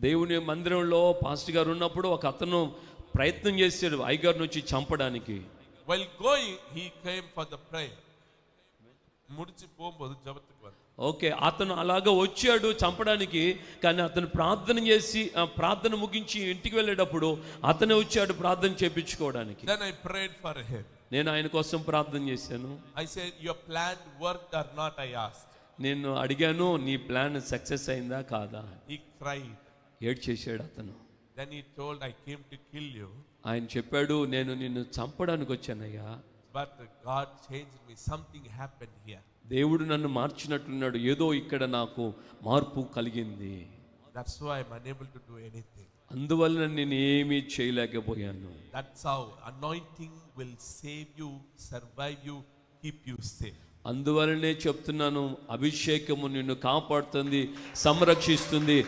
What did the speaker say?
దేవుని మందిరంలో పాస్టర్ గారు ఉన్నప్పుడు ఒక అతను ప్రయత్నం చేశాడు అయ్యగారిని వచ్చి చంపడానికి. While going, he came for the prayer. ముడిచి పోంబోదు జబతుకు వల్ల. ఓకే, అతను అలాగా వచ్చాడు చంపడానికి. కానీ అతను ప్రార్థన చేసి ప్రార్థన ముగించి ఇంటికి వెళ్ళేటప్పుడు అతనే వచ్చాడు ప్రార్థన చేయించుకోవడానికి. Then I prayed for him. నేను ఆయన కోసం ప్రార్థన చేశాను. I said, your plan worked or not, I asked. నేను అడిగాను, నీ ప్లాన్ సక్సెస్ అయిందా కాదా. He cried. ఏడ్చేశాడు అతను. Then he told, I came to kill you. ఆయన చెప్పాడు, నేను నిన్ను చంపడానికి వచ్చానయ్యా, But God changed me. Something happened here. దేవుడు నన్ను మార్చినట్లున్నాడు, ఏదో ఇక్కడ నాకు మార్పు కలిగింది. That's why I'm unable to do anything. అందువల్ల నేను ఏమీ చేయలేకపోయాను. That's how anointing will save you, survive you, keep you safe. అందువల్లనే చెప్తున్నాను, అభిషేకము నిన్ను కాపాడుతుంది, సంరక్షిస్తుంది.